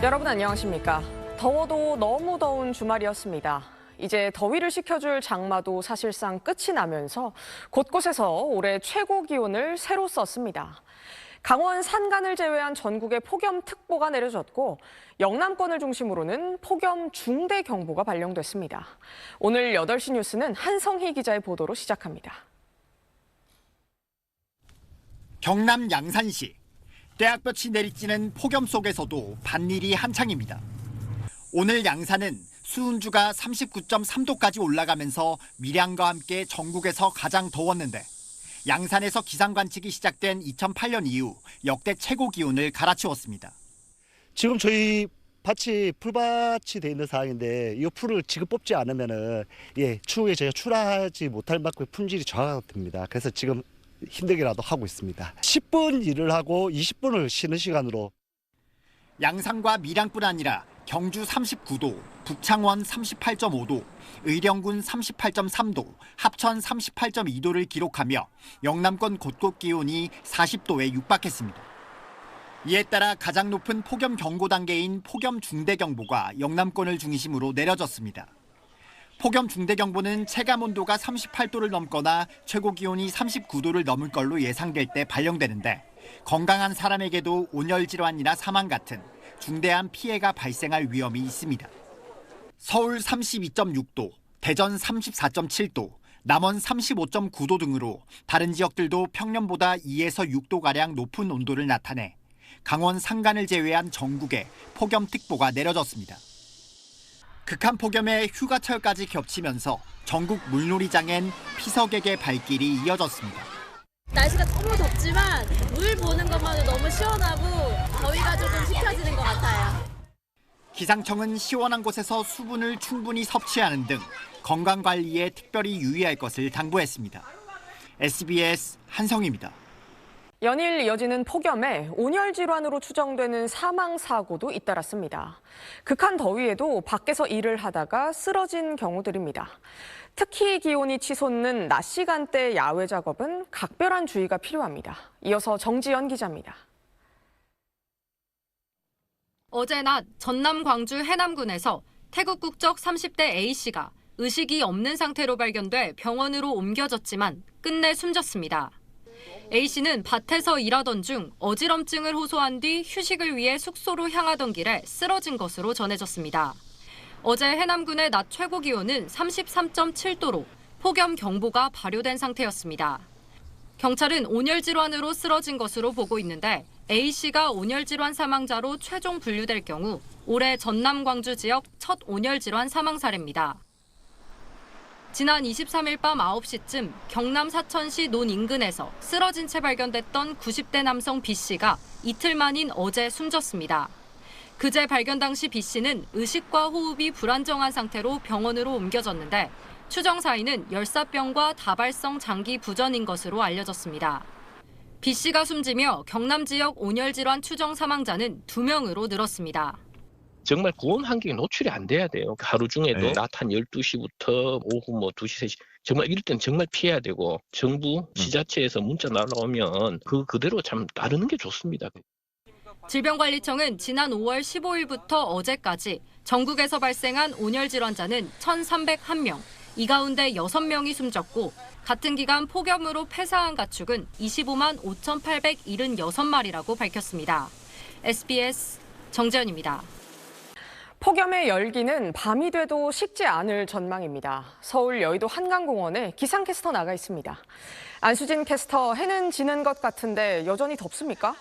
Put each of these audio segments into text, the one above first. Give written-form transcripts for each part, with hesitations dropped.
여러분 안녕하십니까? 더워도 너무 더운 주말이었습니다. 이제 더위를 식혀줄 장마도 사실상 끝이 나면서 곳곳에서 올해 최고 기온을 새로 썼습니다. 강원 산간을 제외한 전국에 폭염특보가 내려졌고 영남권을 중심으로는 폭염 중대경보가 발령됐습니다. 오늘 8시 뉴스는 한성희 기자의 보도로 시작합니다. 경남 양산시. 떼약볕이 내리쬐는 폭염 속에서도 밭일이 한창입니다. 오늘 양산은 수은주가 39.3도까지 올라가면서 밀양과 함께 전국에서 가장 더웠는데 양산에서 기상 관측이 시작된 2008년 이후 역대 최고 기온을 갈아치웠습니다. 지금 저희 밭이 풀밭이 돼 있는 상황인데 이 풀을 지금 뽑지 않으면은 추후에 저희가 출하하지 못할 만큼 품질이 저하가 됩니다. 그래서 지금 힘들게라도 하고 있습니다. 10분 일을 하고 20분을 쉬는 시간으로. 양산과 밀양뿐 아니라 경주 39도, 북창원 38.5도, 의령군 38.3도, 합천 38.2도를 기록하며 영남권 곳곳 기온이 40도에 육박했습니다. 이에 따라 가장 높은 폭염 경고 단계인 폭염 중대경보가 영남권을 중심으로 내려졌습니다. 폭염 중대경보는 체감 온도가 38도를 넘거나 최고 기온이 39도를 넘을 걸로 예상될 때 발령되는데 건강한 사람에게도 온열 질환이나 사망 같은 중대한 피해가 발생할 위험이 있습니다. 서울 32.6도, 대전 34.7도, 남원 35.9도 등으로 다른 지역들도 평년보다 2에서 6도가량 높은 온도를 나타내 강원 산간을 제외한 전국에 폭염특보가 내려졌습니다. 극한 폭염에 휴가철까지 겹치면서 전국 물놀이장엔 피서객의 발길이 이어졌습니다. 날씨가 너무 덥지만 물 보는 것만으로 너무 시원하고 더위가 조금 식혀지는 것 같아요. 기상청은 시원한 곳에서 수분을 충분히 섭취하는 등 건강관리에 특별히 유의할 것을 당부했습니다. SBS 한성희입니다. 연일 이어지는 폭염에 온열 질환으로 추정되는 사망 사고도 잇따랐습니다. 극한 더위에도 밖에서 일을 하다가 쓰러진 경우들입니다. 특히 기온이 치솟는 낮 시간대 야외 작업은 각별한 주의가 필요합니다. 이어서 정지연 기자입니다. 어제 낮 전남 광주 해남군에서 태국 국적 30대 A씨가 의식이 없는 상태로 발견돼 병원으로 옮겨졌지만 끝내 숨졌습니다. A씨는 밭에서 일하던 중 어지럼증을 호소한 뒤 휴식을 위해 숙소로 향하던 길에 쓰러진 것으로 전해졌습니다. 어제 해남군의 낮 최고 기온은 33.7도로 폭염 경보가 발효된 상태였습니다. 경찰은 온열 질환으로 쓰러진 것으로 보고 있는데 A씨가 온열 질환 사망자로 최종 분류될 경우 올해 전남 광주 지역 첫 온열 질환 사망 사례입니다. 지난 23일 밤 9시쯤 경남 사천시 논 인근에서 쓰러진 채 발견됐던 90대 남성 B씨가 이틀 만인 어제 숨졌습니다. 그제 발견 당시 B씨는 의식과 호흡이 불안정한 상태로 병원으로 옮겨졌는데 추정 사인은 열사병과 다발성 장기 부전인 것으로 알려졌습니다. B씨가 숨지며 경남 지역 온열 질환 추정 사망자는 2명으로 늘었습니다. 정말 고온 환경에 노출이 안 돼야 돼요. 하루 중에도 낮 한 12시부터 오후 2시, 3시 정말 이럴 땐 정말 피해야 되고 정부, 지자체에서 문자 날라오면 그대로 참 따르는 게 좋습니다. 질병관리청은 지난 5월 15일부터 어제까지 전국에서 발생한 온열 질환자는 1,301명, 이 가운데 6명이 숨졌고 같은 기간 폭염으로 폐사한 가축은 25만 5,876마리라고 밝혔습니다. SBS 정재현입니다. 폭염의 열기는 밤이 돼도 식지 않을 전망입니다. 서울 여의도 한강공원에 기상캐스터 나가 있습니다. 안수진 캐스터, 해는 지는 것 같은데 여전히 덥습니까?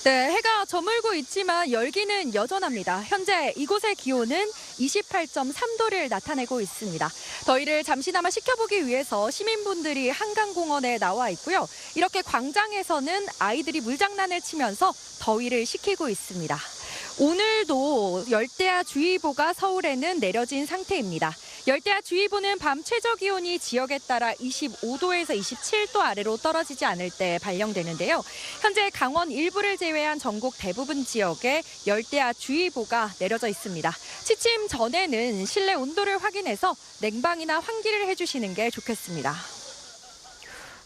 네, 해가 저물고 있지만 열기는 여전합니다. 현재 이곳의 기온은 28.3도를 나타내고 있습니다. 더위를 잠시나마 식혀보기 위해서 시민분들이 한강공원에 나와 있고요. 이렇게 광장에서는 아이들이 물장난을 치면서 더위를 식히고 있습니다. 오늘도 열대야주의보가 서울에는 내려진 상태입니다. 열대야주의보는 밤 최저 기온이 지역에 따라 25도에서 27도 아래로 떨어지지 않을 때 발령되는데요. 현재 강원 일부를 제외한 전국 대부분 지역에 열대야주의보가 내려져 있습니다. 취침 전에는 실내 온도를 확인해서 냉방이나 환기를 해주시는 게 좋겠습니다.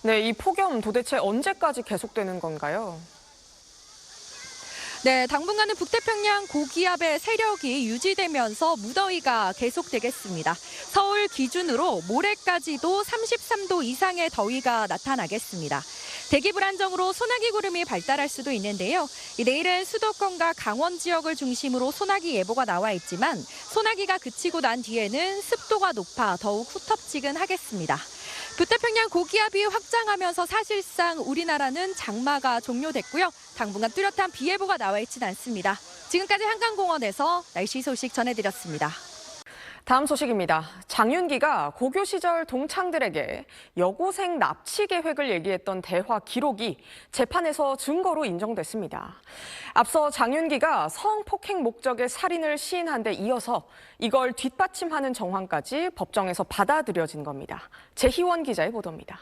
네, 이 폭염 도대체 언제까지 계속되는 건가요? 네, 당분간은 북태평양 고기압의 세력이 유지되면서 무더위가 계속되겠습니다. 서울 기준으로 모레까지도 33도 이상의 더위가 나타나겠습니다. 대기 불안정으로 소나기 구름이 발달할 수도 있는데요. 내일은 수도권과 강원 지역을 중심으로 소나기 예보가 나와 있지만 소나기가 그치고 난 뒤에는 습도가 높아 더욱 후텁지근하겠습니다. 북태평양 고기압이 확장하면서 사실상 우리나라는 장마가 종료됐고요. 당분간 뚜렷한 비 예보가 나와 있지는 않습니다. 지금까지 한강공원에서 날씨 소식 전해드렸습니다. 다음 소식입니다. 장윤기가 고교 시절 동창들에게 여고생 납치 계획을 얘기했던 대화 기록이 재판에서 증거로 인정됐습니다. 앞서 장윤기가 성폭행 목적의 살인을 시인한 데 이어서 이걸 뒷받침하는 정황까지 법정에서 받아들여진 겁니다. 재희원 기자의 보도입니다.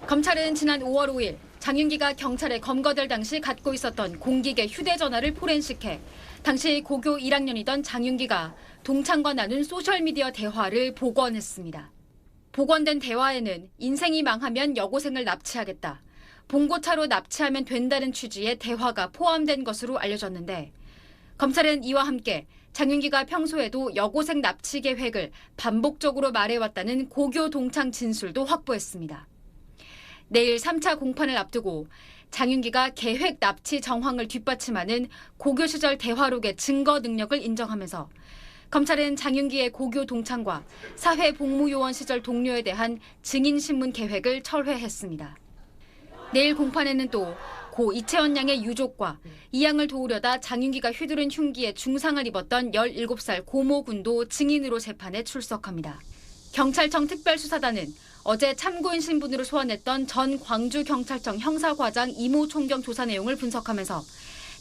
검찰은 지난 5월 5일 장윤기가 경찰에 검거될 당시 갖고 있었던 공기계 휴대전화를 포렌식해 당시 고교 1학년이던 장윤기가 동창과 나눈 소셜미디어 대화를 복원했습니다. 복원된 대화에는 인생이 망하면 여고생을 납치하겠다, 봉고차로 납치하면 된다는 취지의 대화가 포함된 것으로 알려졌는데 검찰은 이와 함께 장윤기가 평소에도 여고생 납치 계획을 반복적으로 말해왔다는 고교 동창 진술도 확보했습니다. 내일 3차 공판을 앞두고 장윤기가 계획 납치 정황을 뒷받침하는 고교 시절 대화록의 증거 능력을 인정하면서 검찰은 장윤기의 고교 동창과 사회복무요원 시절 동료에 대한 증인신문 계획을 철회했습니다. 내일 공판에는 또 고 이채원 양의 유족과 이 양을 도우려다 장윤기가 휘두른 흉기에 중상을 입었던 17살 고모 군도 증인으로 재판에 출석합니다. 경찰청 특별수사단은 어제 참고인 신분으로 소환했던 전 광주경찰청 형사과장 이모 총경 조사 내용을 분석하면서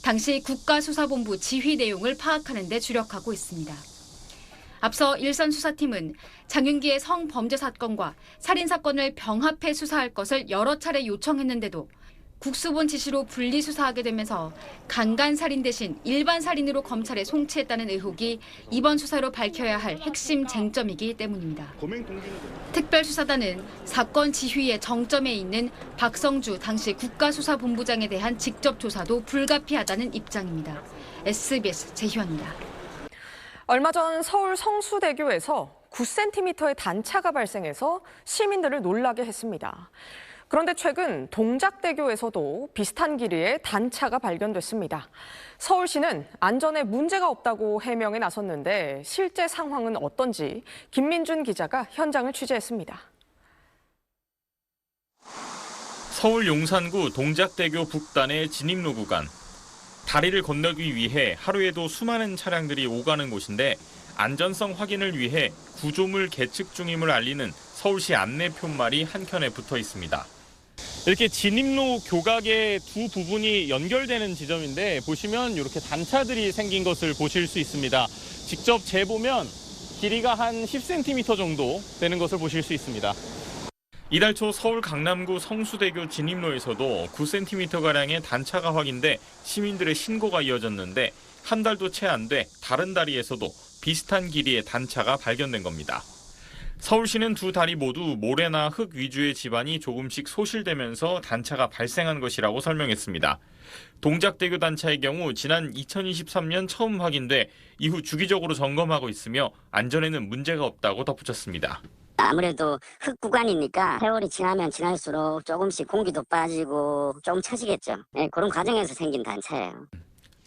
당시 국가수사본부 지휘 내용을 파악하는 데 주력하고 있습니다. 앞서 일선수사팀은 장윤기의 성범죄 사건과 살인사건을 병합해 수사할 것을 여러 차례 요청했는데도 국수본 지시로 분리수사하게 되면서 강간살인 대신 일반살인으로 검찰에 송치했다는 의혹이 이번 수사로 밝혀야 할 핵심 쟁점이기 때문입니다. 특별수사단은 사건 지휘의 정점에 있는 박성주 당시 국가수사본부장에 대한 직접 조사도 불가피하다는 입장입니다. SBS 재희원입니다. 얼마 전 서울 성수대교에서 9cm의 단차가 발생해서 시민들을 놀라게 했습니다. 그런데 최근 동작대교에서도 비슷한 길이의 단차가 발견됐습니다. 서울시는 안전에 문제가 없다고 해명에 나섰는데 실제 상황은 어떤지 김민준 기자가 현장을 취재했습니다. 서울 용산구 동작대교 북단의 진입로 구간. 다리를 건너기 위해 하루에도 수많은 차량들이 오가는 곳인데 안전성 확인을 위해 구조물 개측 중임을 알리는 서울시 안내 표말이 한켠에 붙어 있습니다. 이렇게 진입로 교각의 두 부분이 연결되는 지점인데 보시면 이렇게 단차들이 생긴 것을 보실 수 있습니다. 직접 재보면 길이가 한 10cm 정도 되는 것을 보실 수 있습니다. 이달 초 서울 강남구 성수대교 진입로에서도 9cm가량의 단차가 확인돼 시민들의 신고가 이어졌는데 한 달도 채 안 돼 다른 다리에서도 비슷한 길이의 단차가 발견된 겁니다. 서울시는 두 다리 모두 모래나 흙 위주의 지반이 조금씩 소실되면서 단차가 발생한 것이라고 설명했습니다. 동작대교 단차의 경우 지난 2023년 처음 확인돼 이후 주기적으로 점검하고 있으며 안전에는 문제가 없다고 덧붙였습니다. 아무래도 흙 구간이니까 세월이 지나면 지날수록 조금씩 공기도 빠지고 조금 처지겠죠. 네, 그런 과정에서 생긴 단차예요.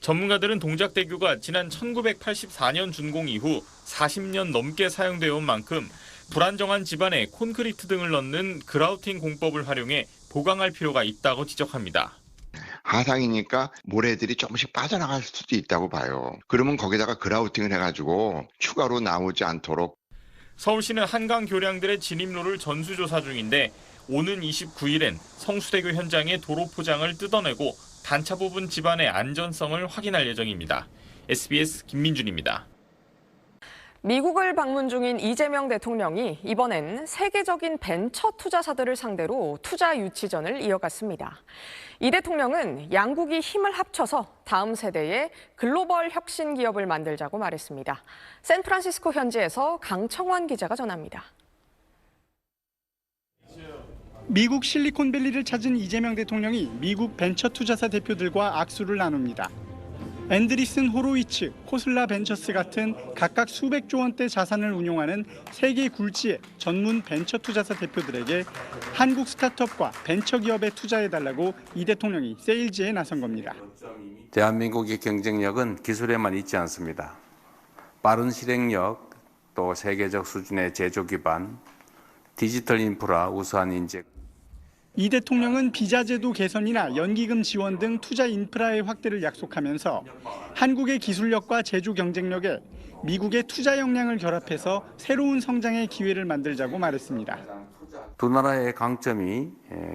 전문가들은 동작대교가 지난 1984년 준공 이후 40년 넘게 사용되어 온 만큼 불안정한 지반에 콘크리트 등을 넣는 그라우팅 공법을 활용해 보강할 필요가 있다고 지적합니다. 하상이니까 모래들이 조금씩 빠져나갈 수도 있다고 봐요. 그러면 거기다가 그라우팅을 해가지고 추가로 나오지 않도록. 서울시는 한강 교량들의 진입로를 전수조사 중인데 오는 29일엔 성수대교 현장의 도로 포장을 뜯어내고 단차 부분 지반의 안전성을 확인할 예정입니다. SBS 김민준입니다. 미국을 방문 중인 이재명 대통령이 이번엔 세계적인 벤처 투자사들을 상대로 투자 유치전을 이어갔습니다. 이 대통령은 양국이 힘을 합쳐서 다음 세대의 글로벌 혁신 기업을 만들자고 말했습니다. 샌프란시스코 현지에서 강청환 기자가 전합니다. 미국 실리콘밸리를 찾은 이재명 대통령이 미국 벤처 투자사 대표들과 악수를 나눕니다. 앤드리슨 호로위츠, 코슬라 벤처스 같은 각각 수백조 원대 자산을 운용하는 세계 굴지의 전문 벤처 투자사 대표들에게 한국 스타트업과 벤처 기업에 투자해달라고 이 대통령이 세일즈에 나선 겁니다. 대한민국의 경쟁력은 기술에만 있지 않습니다. 빠른 실행력, 또 세계적 수준의 제조 기반, 디지털 인프라, 우수한 인재. 이 대통령은 비자 제도 개선이나 연기금 지원 등 투자 인프라의 확대를 약속하면서 한국의 기술력과 제조 경쟁력에 미국의 투자 역량을 결합해서 새로운 성장의 기회를 만들자고 말했습니다. 두 나라의 강점이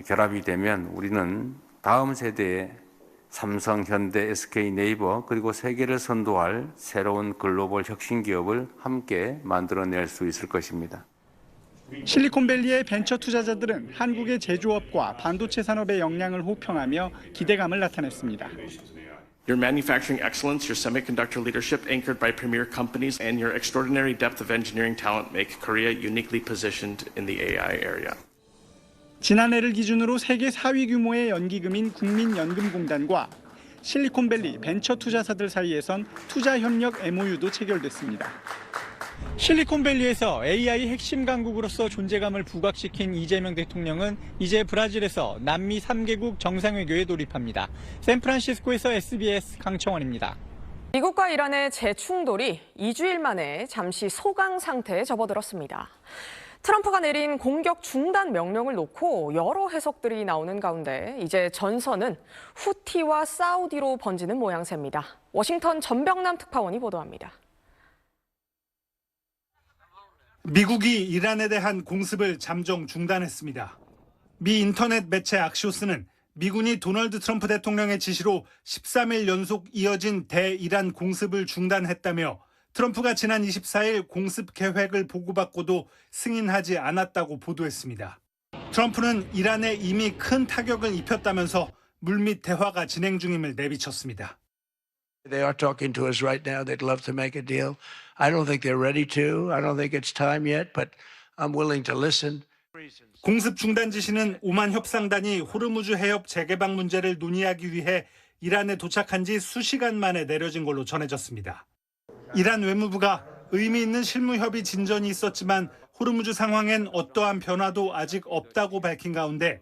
결합이 되면 우리는 다음 세대의 삼성, 현대, SK, 네이버 그리고 세계를 선도할 새로운 글로벌 혁신 기업을 함께 만들어낼 수 있을 것입니다. 실리콘밸리의 벤처 투자자들은 한국의 제조업과 반도체 산업의 역량을 호평하며 기대감을 나타냈습니다. Your manufacturing excellence, your semiconductor leadership anchored by premier companies, and your extraordinary depth of engineering talent make Korea uniquely positioned in the AI area. 지난해를 기준으로 세계 4위 규모의 연기금인 국민연금공단과 실리콘밸리 벤처 투자사들 사이에선 투자협력 MOU도 체결됐습니다. 실리콘밸리에서 AI 핵심 강국으로서 존재감을 부각시킨 이재명 대통령은 이제 브라질에서 남미 3개국 정상회교에 돌입합니다. 샌프란시스코에서 SBS 강청원입니다. 미국과 이란의 재충돌이 2주일 만에 잠시 소강 상태에 접어들었습니다. 트럼프가 내린 공격 중단 명령을 놓고 여러 해석들이 나오는 가운데 이제 전선은 후티와 사우디로 번지는 모양새입니다. 워싱턴 전병남 특파원이 보도합니다. 미국이 이란에 대한 공습을 잠정 중단했습니다. 미 인터넷 매체 악시오스는 미군이 도널드 트럼프 대통령의 지시로 13일 연속 이어진 대이란 공습을 중단했다며 트럼프가 지난 24일 공습 계획을 보고받고도 승인하지 않았다고 보도했습니다. 트럼프는 이란에 이미 큰 타격을 입혔다면서 물밑 대화가 진행 중임을 내비쳤습니다. They are talking to us right now. They'd love to make a deal. I don't think they're ready to. I don't think it's time yet, but I'm willing to listen. 공습 중단 지시는 오만 협상단이 호르무즈 해협 재개방 문제를 논의하기 위해 이란에 도착한 지 수시간 만에 내려진 걸로 전해졌습니다. 이란 외무부가 의미 있는 실무 협의 진전이 있었지만 호르무즈 상황엔 어떠한 변화도 아직 없다고 밝힌 가운데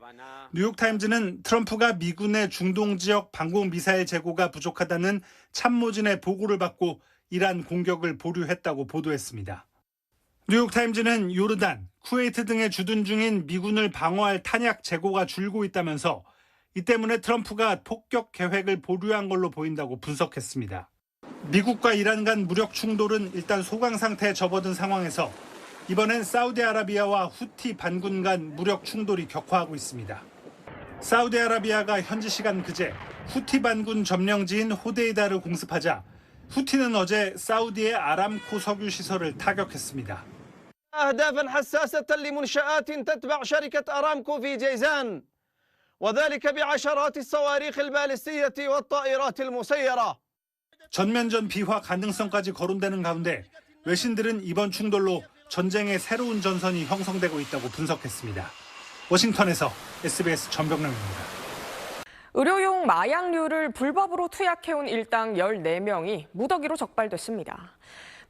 뉴욕타임즈는 트럼프가 미군의 중동 지역 방공 미사일 재고가 부족하다는 참모진의 보고를 받고 이란 공격을 보류했다고 보도했습니다. 뉴욕타임즈는 요르단, 쿠웨이트 등에 주둔 중인 미군을 방어할 탄약 재고가 줄고 있다면서 이 때문에 트럼프가 폭격 계획을 보류한 걸로 보인다고 분석했습니다. 미국과 이란 간 무력 충돌은 일단 소강 상태에 접어든 상황에서 이번엔 사우디아라비아와 후티 반군 간 무력 충돌이 격화하고 있습니다. 사우디아라비아가 현지 시간 그제 후티 반군 점령지인 호데이다를 공습하자 후티는 어제 사우디의 아람코 석유 시설을 타격했습니다. أهدافا حساسة لمنشآت تتبع شركة أرامكو في جيزان وذلك بعشرات الصواريخ البالستية والطائرات المسيرة. 전면전 비화 가능성까지 거론되는 가운데 외신들은 이번 충돌로 전쟁의 새로운 전선이 형성되고 있다고 분석했습니다. 워싱턴에서 SBS 전병남입니다. 의료용 마약류를 불법으로 투약해온 일당 14명이 무더기로 적발됐습니다.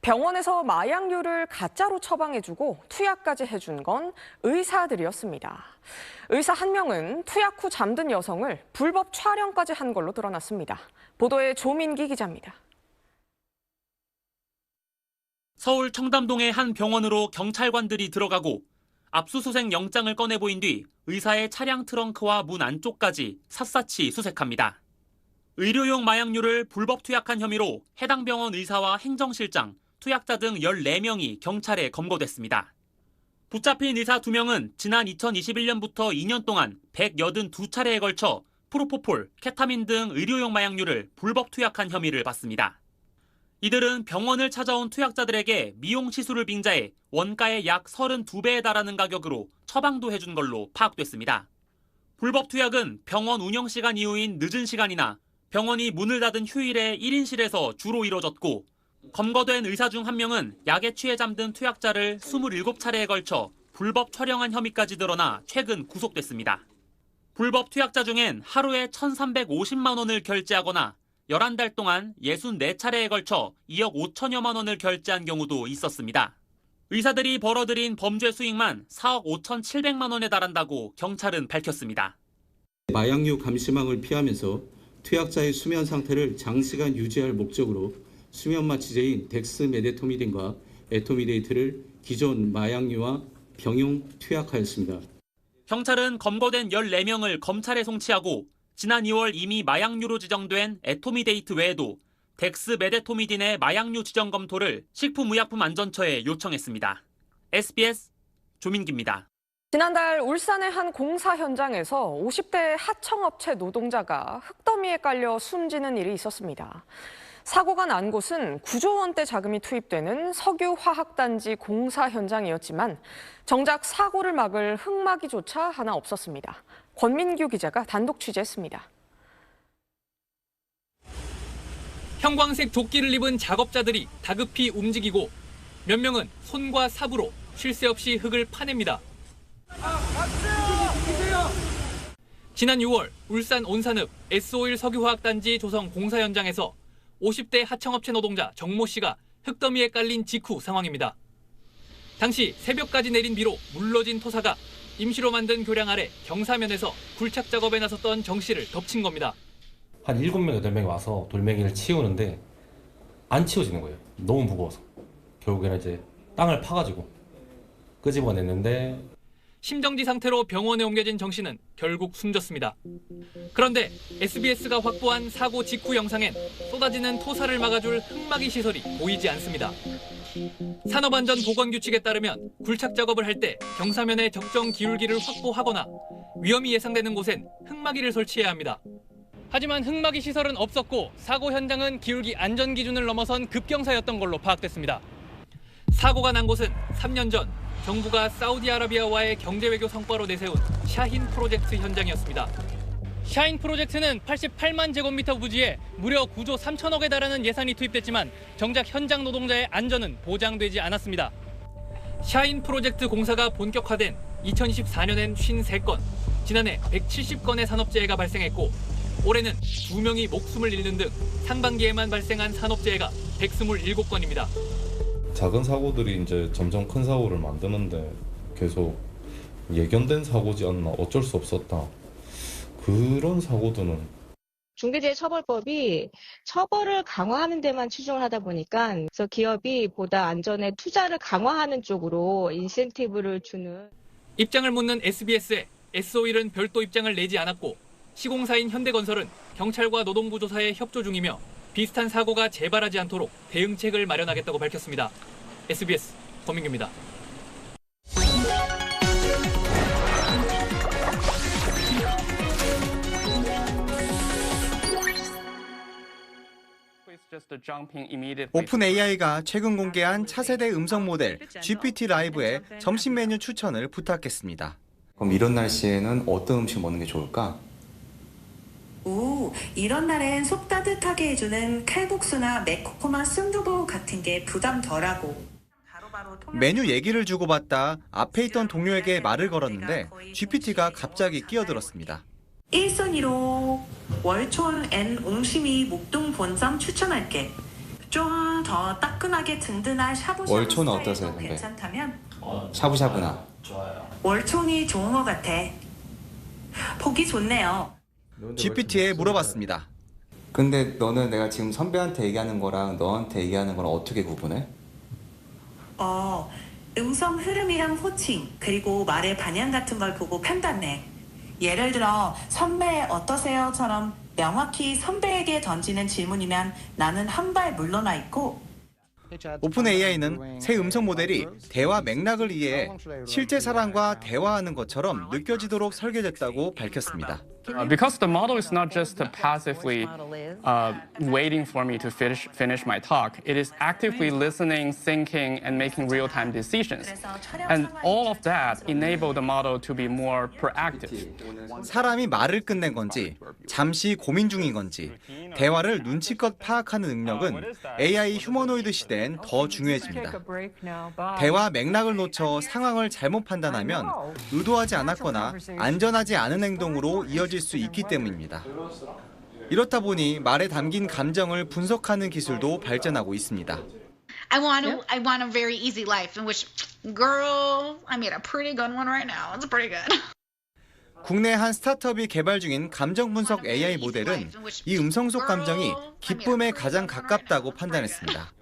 병원에서 마약류를 가짜로 처방해주고 투약까지 해준 건 의사들이었습니다. 의사 한 명은 투약 후 잠든 여성을 불법 촬영까지 한 걸로 드러났습니다. 보도에 조민기 기자입니다. 서울 청담동의 한 병원으로 경찰관들이 들어가고 압수수색 영장을 꺼내 보인 뒤 의사의 차량 트렁크와 문 안쪽까지 샅샅이 수색합니다. 의료용 마약류를 불법 투약한 혐의로 해당 병원 의사와 행정실장, 투약자 등 14명이 경찰에 검거됐습니다. 붙잡힌 의사 2명은 지난 2021년부터 2년 동안 182차례에 걸쳐 프로포폴, 케타민 등 의료용 마약류를 불법 투약한 혐의를 받습니다. 이들은 병원을 찾아온 투약자들에게 미용 시술을 빙자해 원가의 약 32배에 달하는 가격으로 처방도 해준 걸로 파악됐습니다. 불법 투약은 병원 운영 시간 이후인 늦은 시간이나 병원이 문을 닫은 휴일에 1인실에서 주로 이뤄졌고 검거된 의사 중 한 명은 약에 취해 잠든 투약자를 27차례에 걸쳐 불법 촬영한 혐의까지 드러나 최근 구속됐습니다. 불법 투약자 중엔 하루에 1,350만 원을 결제하거나 11달 동안 64차례에 걸쳐 2억 5천여만 원을 결제한 경우도 있었습니다. 의사들이 벌어들인 범죄 수익만 4억 5,700만 원에 달한다고 경찰은 밝혔습니다. 마약류 감시망을 피하면서 투약자의 수면 상태를 장시간 유지할 목적으로 수면 마취제인 덱스메데토미딘과 에토미데이트를 기존 마약류와 병용 투약하였습니다. 경찰은 검거된 14명을 검찰에 송치하고 지난 2월 이미 마약류로 지정된 에토미데이트 외에도 덱스메데토미딘의 마약류 지정 검토를 식품의약품안전처에 요청했습니다. SBS 조민기입니다. 지난달 울산의 한 공사 현장에서 50대 하청업체 노동자가 흙더미에 깔려 숨지는 일이 있었습니다. 사고가 난 곳은 9조 원대 자금이 투입되는 석유화학단지 공사 현장이었지만 정작 사고를 막을 흙막이조차 하나 없었습니다. 권민규 기자가 단독 취재했습니다. 형광색 조끼를 입은 작업자들이 다급히 움직이고 몇 명은 손과 삽으로 쉴 새 없이 흙을 파냅니다. 지난 6월 울산 온산읍 S-오일 석유화학단지 조성 공사 현장에서 50대 하청업체 노동자 정모 씨가 흙더미에 깔린 직후 상황입니다. 당시 새벽까지 내린 비로 물러진 토사가 임시로 만든 교량 아래 경사면에서 굴착 작업에 나섰던 정 씨를 덮친 겁니다. 한 7명, 8명이 와서 돌멩이를 치우는데 안 치워지는 거예요. 너무 무거워서. 결국에는 이제 땅을 파가지고 끄집어냈는데 심정지 상태로 병원에 옮겨진 정 씨는 결국 숨졌습니다. 그런데 SBS가 확보한 사고 직후 영상엔 쏟아지는 토사를 막아줄 흙막이 시설이 보이지 않습니다. 산업안전보건규칙에 따르면 굴착 작업을 할 때 경사면에 적정 기울기를 확보하거나 위험이 예상되는 곳엔 흙막이를 설치해야 합니다. 하지만 흙막이 시설은 없었고 사고 현장은 기울기 안전 기준을 넘어선 급경사였던 걸로 파악됐습니다. 사고가 난 곳은 3년 전 정부가 사우디아라비아와의 경제외교 성과로 내세운 샤힌 프로젝트 현장이었습니다. 샤힌 프로젝트는 88만 제곱미터 부지에 무려 9조 3천억에 달하는 예산이 투입됐지만 정작 현장 노동자의 안전은 보장되지 않았습니다. 샤힌 프로젝트 공사가 본격화된 2024년엔 53건, 지난해 170건의 산업재해가 발생했고 올해는 2명이 목숨을 잃는 등 상반기에만 발생한 산업재해가 127건입니다. 작은 사고들이 이제 점점 큰 사고를 만드는데 계속 예견된 사고지 않나, 어쩔 수 없었다. 그런 사고들은 중대재해처벌법이 처벌을 강화하는 데만 치중을 하다 보니까 그래서 기업이 보다 안전에 투자를 강화하는 쪽으로 인센티브를 주는. 입장을 묻는 SBS에 S-오일은 별도 입장을 내지 않았고 시공사인 현대건설은 경찰과 노동부 조사에 협조 중이며 비슷한 사고가 재발하지 않도록 대응책을 마련하겠다고 밝혔습니다. SBS 권민규입니다. 오픈 AI가 최근 공개한 차세대 음성 모델 GPT 라이브에 점심 메뉴 추천을 부탁했습니다. 그럼 이런 날씨에는 어떤 음식 먹는 게 좋을까? 이런 날엔 속 따뜻하게 해주는 칼국수나 매콤한 순두부 같은 게 부담 덜하고. 메뉴 얘기를 주고받다 앞에 있던 동료에게 말을 걸었는데 GPT가 갑자기 끼어들었습니다. 1순위로 월촌 앤 옹심이 목동 본점 추천할게. 좀 더 따끈하게 든든한 샤브샤브 월촌 스타일도 어떠세요, 선배? 괜찮다면 샤브샤브나. 월촌이 좋은 것 같아. 보기 좋네요. GPT에 물어봤습니다. 근데 너는 내가 지금 선배한테 얘기하는 거랑 너한테 얘기하는 거랑 어떻게 구분해? 음성 흐름이랑 호칭, 그리고 말의 반향 같은 걸 보고 판단해. 예를 들어 선배 어떠세요?처럼 명확히 선배에게 던지는 질문이면 나는 한 발 물러나 있고. 오픈 AI는 새 음성 모델이 대화 맥락을 이해해 실제 사람과 대화하는 것처럼 느껴지도록 설계됐다고 밝혔습니다. Because the model is not just passively waiting for me to finish my talk, it is actively listening, thinking, and making real-time decisions. And all of that enable the model to be more proactive. 사람이 말을 끝낸 건지, 잠시 고민 중인 건지, 대화를 눈치껏 파악하는 능력은 AI 휴머노이드 시대엔 더 중요해집니다. 대화 맥락을 놓쳐 상황을 잘못 판단하면 의도하지 않았거나 안전하지 않은 행동으로 이어질 수 있기 때문입니다. 이렇다 보니 말에 담긴 감정을 분석하는 기술도 발전하고 있습니다. I want a very easy life in which, girl, I made a pretty good one right now. It's pretty good. 국내 한 스타트업이 개발 중인 감정 분석 AI 모델은 이 음성 속 감정이 기쁨에 가장 가깝다고 판단했습니다.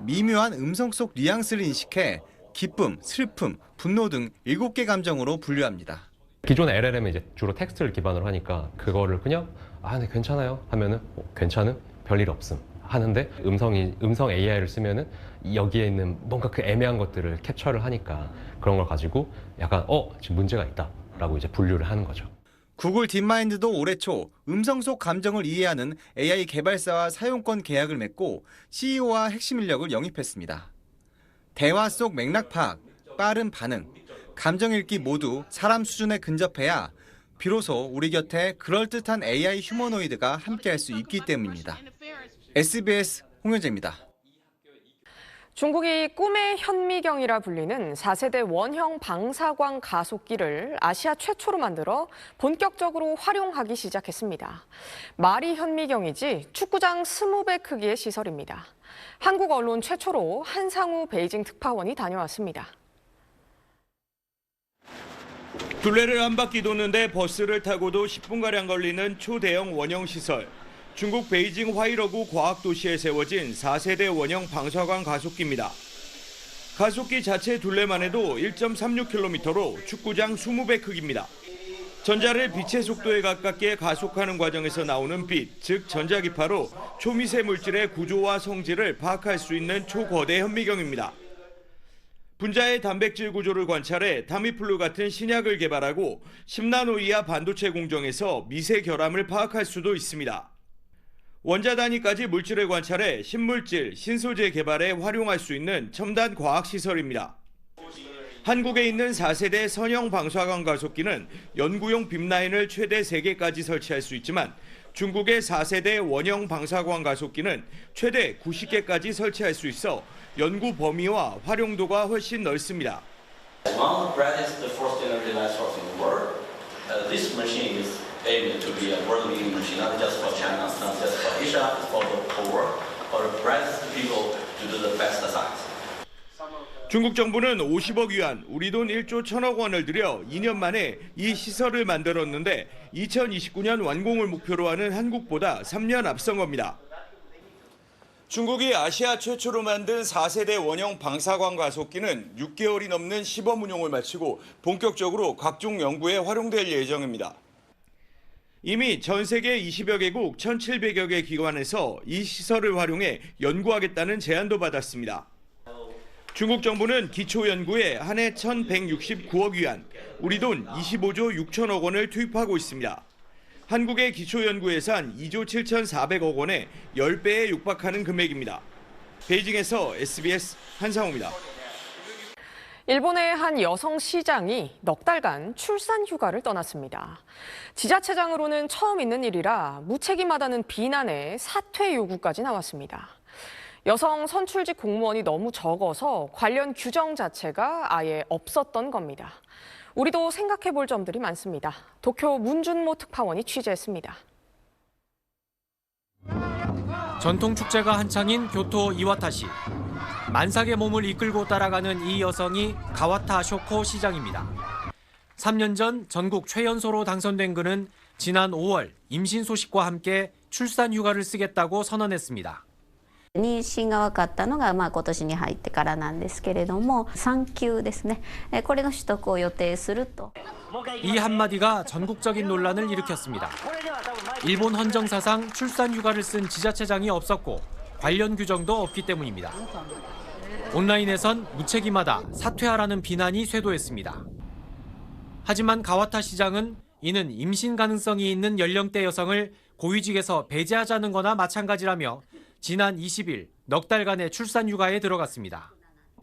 미묘한 음성 속 뉘앙스를 인식해 기쁨, 슬픔, 분노 등 7개 감정으로 분류합니다. 기존 LLM은 이제 주로 텍스트를 기반으로 하니까 그거를 그냥 네, 괜찮아요 하면은 괜찮음, 별일 없음 하는데 음성 AI를 쓰면은 여기에 있는 뭔가 그 애매한 것들을 캡처를 하니까 그런 걸 가지고 약간 지금 문제가 있다라고 이제 분류를 하는 거죠. 구글 딥마인드도 올해 초 음성 속 감정을 이해하는 AI 개발사와 사용권 계약을 맺고 CEO와 핵심 인력을 영입했습니다. 대화 속 맥락 파악, 빠른 반응, 감정 읽기 모두 사람 수준에 근접해야 비로소 우리 곁에 그럴듯한 AI 휴머노이드가 함께할 수 있기 때문입니다. SBS 홍현재입니다. 중국이 꿈의 현미경이라 불리는 4세대 원형 방사광 가속기를 아시아 최초로 만들어 본격적으로 활용하기 시작했습니다. 말이 현미경이지 축구장 20배 크기의 시설입니다. 한국 언론 최초로 한상우 베이징 특파원이 다녀왔습니다. 둘레를 한 바퀴 도는데 버스를 타고도 10분가량 걸리는 초대형 원형 시설. 중국 베이징 화이러구 과학도시에 세워진 4세대 원형 방사광 가속기입니다. 가속기 자체 둘레만 해도 1.36km로 축구장 20배 크기입니다. 전자를 빛의 속도에 가깝게 가속하는 과정에서 나오는 빛, 즉 전자기파로 초미세 물질의 구조와 성질을 파악할 수 있는 초거대 현미경입니다. 분자의 단백질 구조를 관찰해 타미플루 같은 신약을 개발하고 10나노 이하 반도체 공정에서 미세 결함을 파악할 수도 있습니다. 원자 단위까지 물질을 관찰해 신물질, 신소재 개발에 활용할 수 있는 첨단 과학시설입니다. 한국에 있는 4세대 선형 방사광 가속기는 연구용 빔라인을 최대 3개까지 설치할 수 있지만 중국의 4세대 원형 방사광 가속기는 최대 90개까지 설치할 수 있어 연구 범위와 활용도가 훨씬 넓습니다. One of the brightest first energy light source in the world. This machine is aimed to be a world-leading machine, not just for China, not just for Asia, it's for the whole world, for the brightest people to do the best science. 중국 정부는 50억 위안, 우리 돈 1조 1천억 원을 들여 2년 만에 이 시설을 만들었는데 2029년 완공을 목표로 하는 한국보다 3년 앞선 겁니다. 중국이 아시아 최초로 만든 4세대 원형 방사광 가속기는 6개월이 넘는 시범 운용을 마치고 본격적으로 각종 연구에 활용될 예정입니다. 이미 전 세계 20여 개국 1,700여 개 기관에서 이 시설을 활용해 연구하겠다는 제안도 받았습니다. 중국 정부는 기초 연구에 한 해 1,169억 위안, 우리 돈 25조 6천억 원을 투입하고 있습니다. 한국의 기초 연구 예산 2조 7,400억 원에 10배에 육박하는 금액입니다. 베이징에서 SBS 한상우입니다. 일본의 한 여성 시장이 넉 달간 출산 휴가를 떠났습니다. 지자체장으로는 처음 있는 일이라 무책임하다는 비난에 사퇴 요구까지 나왔습니다. 여성 선출직 공무원이 너무 적어서 관련 규정 자체가 아예 없었던 겁니다. 우리도 생각해 볼 점들이 많습니다. 도쿄 문준모 특파원이 취재했습니다. 전통 축제가 한창인 교토 이와타시. 만삭의 몸을 이끌고 따라가는 이 여성이 가와타 쇼코 시장입니다. 3년 전 전국 최연소로 당선된 그는 지난 5월 임신 소식과 함께 출산 휴가를 쓰겠다고 선언했습니다. 妊娠が分かったのが今年に入ってからなんですけれども、産休ですね。これの取得を予定すると。 이 한마디가 전국적인 논란을 일으켰습니다. 일본 헌정사상 출산 휴가를 쓴 지자체장이 없었고 관련 규정도 없기 때문입니다. 온라인에선 무책임하다, 사퇴하라는 비난이 쇄도했습니다. 하지만 가와타 시장은 이는 임신 가능성이 있는 연령대 여성을 고위직에서 배제하자는 거나 마찬가지라며 지난 20일 넉 달간의 출산 휴가에 들어갔습니다.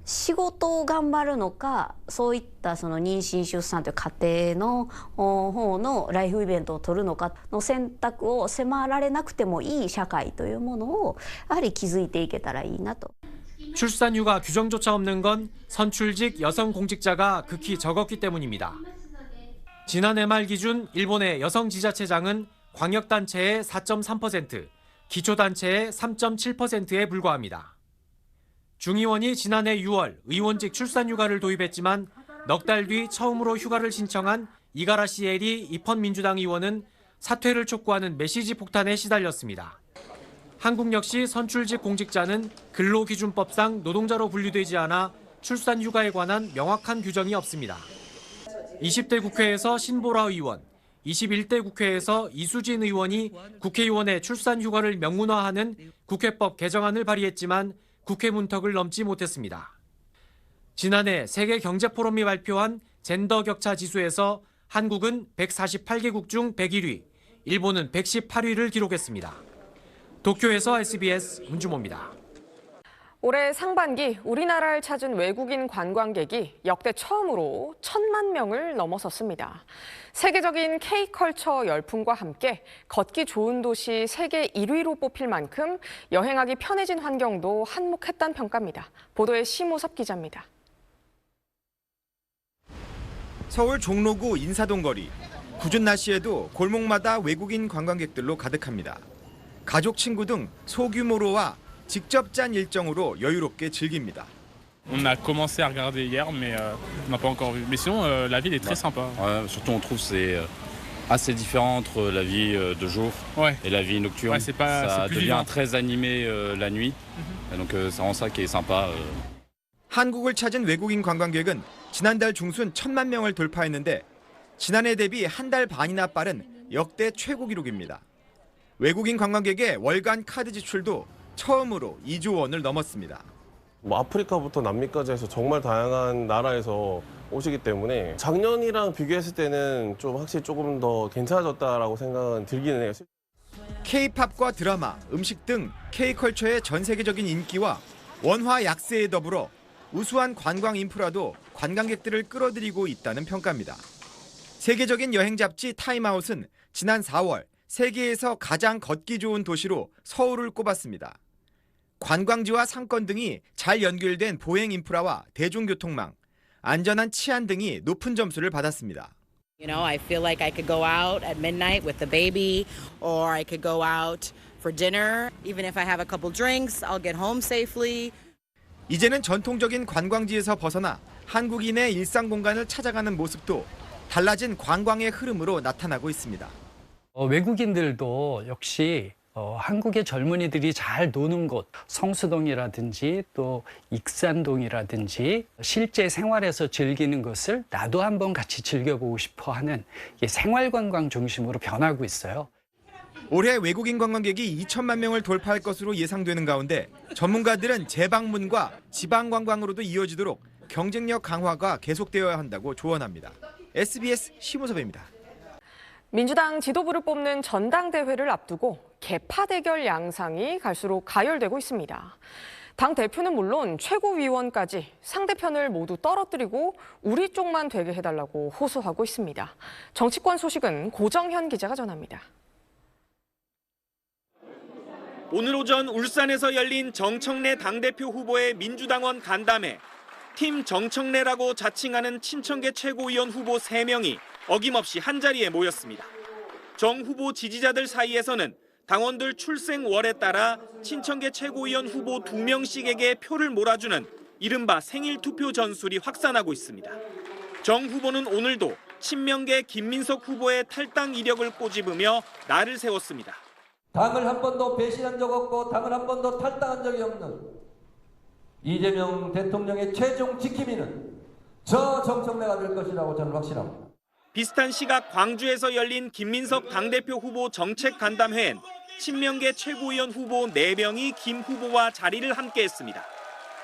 仕事を頑張るのか、そういったその妊娠出産という家庭の方のライフイベントを取るのかの選択を迫られなくてもいい社会というものをやはり築いていけたらいいなと。 출산 휴가 규정조차 없는 건 선출직 여성 공직자가 극히 적었기 때문입니다. 지난해 말 기준 일본의 여성 지자체장은 광역단체의 4.3%, 기초단체의 3.7%에 불과합니다. 중의원이 지난해 6월 의원직 출산휴가를 도입했지만 넉 달 뒤 처음으로 휴가를 신청한 이가라시 에리 입헌 민주당 의원은 사퇴를 촉구하는 메시지 폭탄에 시달렸습니다. 한국 역시 선출직 공직자는 근로기준법상 노동자로 분류되지 않아 출산휴가에 관한 명확한 규정이 없습니다. 20대 국회에서 신보라 의원, 21대 국회에서 이수진 의원이 국회의원의 출산휴가를 명문화하는 국회법 개정안을 발의했지만 국회 문턱을 넘지 못했습니다. 지난해 세계경제포럼이 발표한 젠더 격차 지수에서 한국은 148개국 중 101위, 일본은 118위를 기록했습니다. 도쿄에서 SBS 문주모입니다. 올해 상반기 우리나라를 찾은 외국인 관광객이 역대 처음으로 1,000만 명을 넘어섰습니다. 세계적인 K컬처 열풍과 함께 걷기 좋은 도시 세계 1위로 뽑힐 만큼 여행하기 편해진 환경도 한몫했다는 평가입니다. 보도에 심우섭 기자입니다. 서울 종로구 인사동 거리. 궂은 날씨에도 골목마다 외국인 관광객들로 가득합니다. 가족, 친구 등 소규모로 와 직접 짠 일정으로 여유롭게 즐깁니다. On a commencé à regarder hier, mais on n'a pas encore vu. Mais sinon, la ville est très sympa. Surtout, on trouve c'est assez différent entre la vie de jour et la vie nocturne. Ça devient très animé la nuit. Donc, c'est vraiment ça qui est sympa. 한국을 찾은 외국인 관광객은 지난달 중순 1,000만 명을 돌파했는데 지난해 대비 한 달 반이나 빠른 역대 최고 기록입니다. 외국인 관광객의 월간 카드 지출도 처음으로 2조 원을 넘었습니다. 뭐 아프리카부터 남미까지 해서 정말 다양한 나라에서 오시기 때문에 작년이랑 비교했을 때는 좀 확실히 조금 더 괜찮아졌다라고 생각은 들기는 해요. K-팝과 드라마, 음식 등 K-컬처의 전 세계적인 인기와 원화 약세에 더불어 우수한 관광 인프라도 관광객들을 끌어들이고 있다는 평가입니다. 세계적인 여행 잡지 타임아웃은 지난 4월 세계에서 가장 걷기 좋은 도시로 서울을 꼽았습니다. 관광지와 상권 등이 잘 연결된 보행 인프라와 대중교통망, 안전한 치안 등이 높은 점수를 받았습니다. You know, I feel like I could go out at midnight with the baby, or I could go out for dinner. Even if I have a couple drinks, I'll get home safely. 이제는 전통적인 관광지에서 벗어나 한국인의 일상 공간을 찾아가는 모습도 달라진 관광의 흐름으로 나타나고 있습니다. 외국인들도 역시 한국의 젊은이들이 잘 노는 곳, 성수동이라든지 또 익산동이라든지 실제 생활에서 즐기는 것을 나도 한번 같이 즐겨보고 싶어 하는 생활관광 중심으로 변하고 있어요. 올해 외국인 관광객이 2천만 명을 돌파할 것으로 예상되는 가운데 전문가들은 재방문과 지방관광으로도 이어지도록 경쟁력 강화가 계속되어야 한다고 조언합니다. SBS 심우섭입니다. 민주당 지도부를 뽑는 전당대회를 앞두고 개파 대결 양상이 갈수록 가열되고 있습니다. 당 대표는 물론 최고위원까지 상대편을 모두 떨어뜨리고 우리 쪽만 되게 해달라고 호소하고 있습니다. 정치권 소식은 고정현 기자가 전합니다. 오늘 오전 울산에서 열린 정청래 당대표 후보의 민주당원 간담회. 팀 정청래라고 자칭하는 친청계 최고위원 후보 3명이 어김없이 한자리에 모였습니다. 정 후보 지지자들 사이에서는 당원들 출생월에 따라 친청계 최고위원 후보 2명씩에게 표를 몰아주는 이른바 생일 투표 전술이 확산하고 있습니다. 정 후보는 오늘도 친명계 김민석 후보의 탈당 이력을 꼬집으며 날을 세웠습니다. 당을 한 번도 배신한 적 없고 당을 한 번도 탈당한 적이 없는 이재명 대통령의 최종 지킴이는 저 정청래가 될 것이라고 저는 확신합니다. 비슷한 시각 광주에서 열린 김민석 당대표 후보 정책 간담회엔 친명계 최고위원 후보 4명이 김 후보와 자리를 함께했습니다.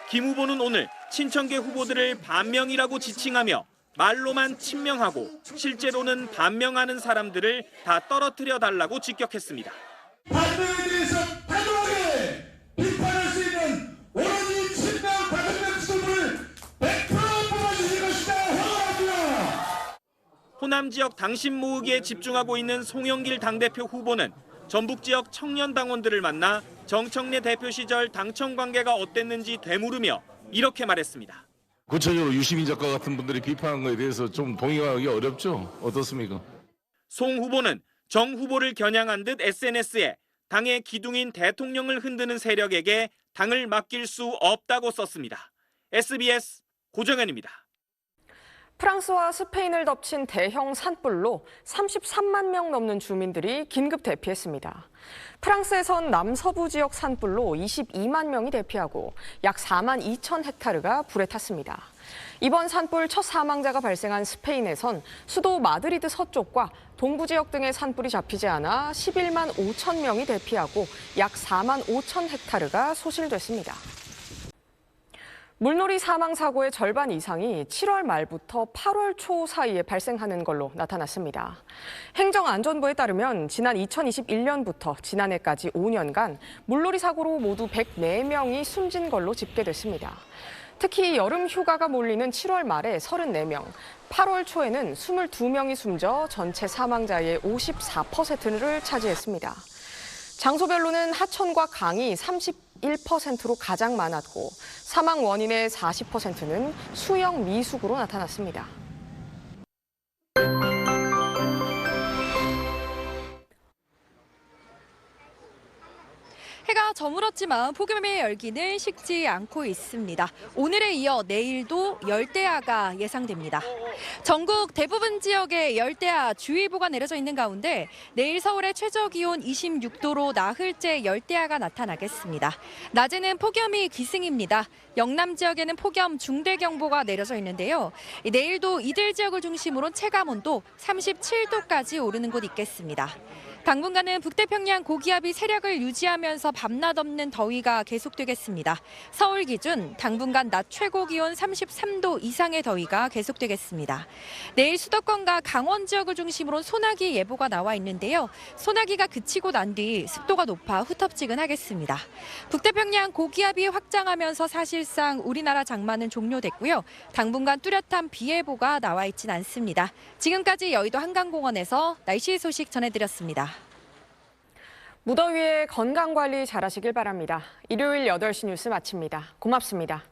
김 후보는 오늘 친청계 후보들을 반명이라고 지칭하며 말로만 친명하고 실제로는 반명하는 사람들을 다 떨어뜨려 달라고 직격했습니다. 반명에 대해서 단호하게 비판할 수 있는 오로지 친명 다섯 수를 100% 뽑아주실 것이다. 환영합니다. 호남 지역 당신 모으기에 집중하고 있는 송영길 당대표 후보는 전북 지역 청년 당원들을 만나 정청래 대표 시절 당청 관계가 어땠는지 되물으며 이렇게 말했습니다. 구체적으로 유시민 작가 같은 분들이 비판한 것에 대해서 좀 동의하기 어렵죠? 어떻습니까? 송 후보는 정 후보를 겨냥한 듯 SNS에 당의 기둥인 대통령을 흔드는 세력에게 당을 맡길 수 없다고 썼습니다. SBS 고정현입니다. 프랑스와 스페인을 덮친 대형 산불로 33만 명 넘는 주민들이 긴급 대피했습니다. 프랑스에선 남서부 지역 산불로 22만 명이 대피하고 약 4만 2천 헥타르가 불에 탔습니다. 이번 산불 첫 사망자가 발생한 스페인에선 수도 마드리드 서쪽과 동부 지역 등의 산불이 잡히지 않아 11만 5천 명이 대피하고 약 4만 5천 헥타르가 소실됐습니다. 물놀이 사망 사고의 절반 이상이 7월 말부터 8월 초 사이에 발생하는 걸로 나타났습니다. 행정안전부에 따르면 지난 2021년부터 지난해까지 5년간 물놀이 사고로 모두 104명이 숨진 걸로 집계됐습니다. 특히 여름 휴가가 몰리는 7월 말에 34명, 8월 초에는 22명이 숨져 전체 사망자의 54%를 차지했습니다. 장소별로는 하천과 강이 31%로 가장 많았고 사망 원인의 40%는 수영 미숙으로 나타났습니다. 해가 저물었지만 폭염의 열기는 식지 않고 있습니다. 오늘에 이어 내일도 열대야가 예상됩니다. 전국 대부분 지역에 열대야 주의보가 내려져 있는 가운데 내일 서울의 최저 기온 26도로 나흘째 열대야가 나타나겠습니다. 낮에는 폭염이 기승입니다. 영남 지역에는 폭염 중대경보가 내려져 있는데요. 내일도 이들 지역을 중심으로 체감온도 37도까지 오르는 곳 있겠습니다. 당분간은 북태평양 고기압이 세력을 유지하면서 밤낮 없는 더위가 계속되겠습니다. 서울 기준 당분간 낮 최고 기온 33도 이상의 더위가 계속되겠습니다. 내일 수도권과 강원 지역을 중심으로 소나기 예보가 나와 있는데요. 소나기가 그치고 난 뒤 습도가 높아 후텁지근하겠습니다. 북태평양 고기압이 확장하면서 사실상 우리나라 장마는 종료됐고요. 당분간 뚜렷한 비 예보가 나와 있진 않습니다. 지금까지 여의도 한강공원에서 날씨 소식 전해드렸습니다. 무더위에 건강관리 잘하시길 바랍니다. 일요일 8시 뉴스 마칩니다. 고맙습니다.